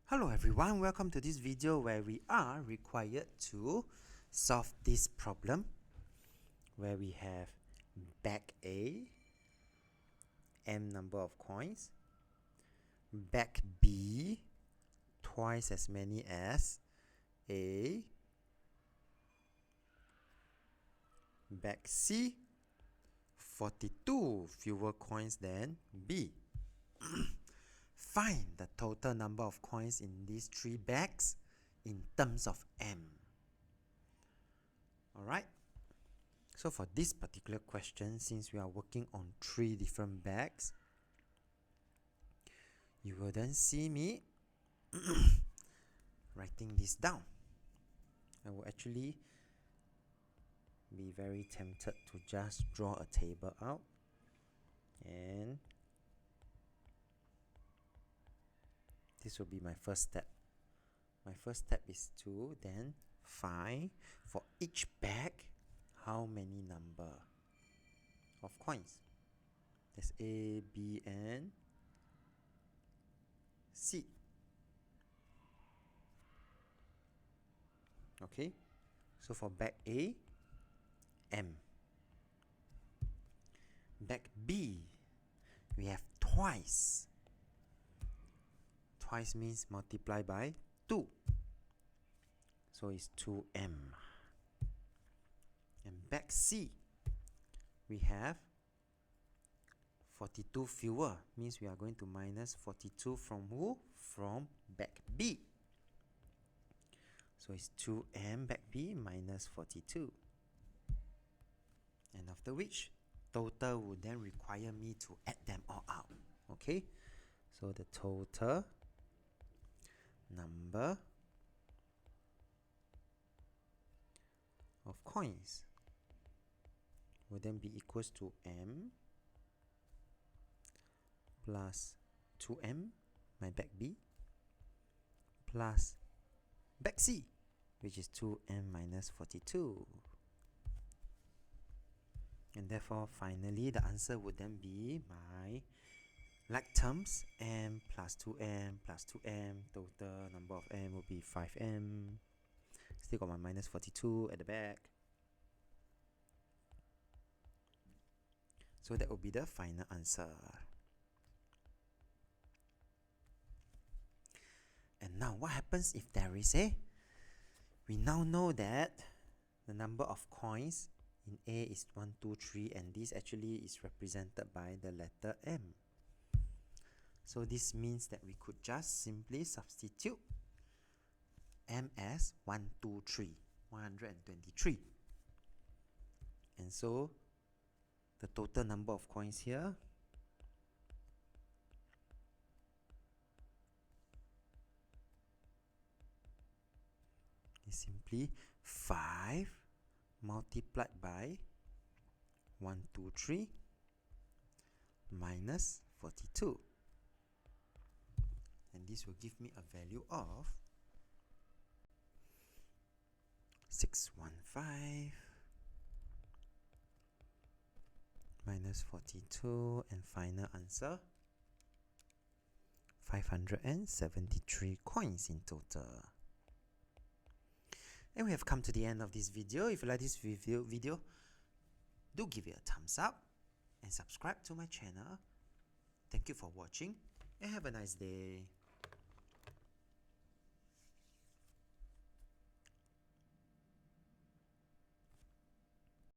Hello everyone, welcome to this video where we are required to solve this problem where we have bag A, m number of coins, bag B, twice as many as A, bag C, 42 fewer coins than B. Find the total number of coins in these three bags in terms of m. Alright, so for this particular question, since we are working on three different bags, you will then see me writing this down. I will actually be very tempted to just draw a table out and this will be my first step. My first step is to then find for each bag how many number of coins. There's A, B, and C. Okay, so for bag A, M. Bag B, we have twice. Twice means multiply by 2. So it's 2m. And bag C, we have 42 fewer. Means we are going to minus 42 from who? From bag B. So it's 2m bag B minus 42. And after which, total would then require me to add them all out. Okay? So the total number of coins will then be equals to m plus 2m, my bag B, plus bag C, which is 2m minus 42. And therefore, finally, the answer would then be my like terms, m plus 2m plus 2m, total number of m will be 5m. Still got my minus 42 at the back. So that will be the final answer. And now what happens if there is we now know that the number of coins in A is 1, 2, 3, and this actually is represented by the letter M. So this means that we could just simply substitute M as 123, 123. And so the total number of coins here is simply 5 multiplied by 123 minus 42. And this will give me a value of 615 minus 42, and final answer 573 coins in total. And we have come to the end of this video. If you like this video, do give it a thumbs up and subscribe to my channel. Thank you for watching and have a nice day.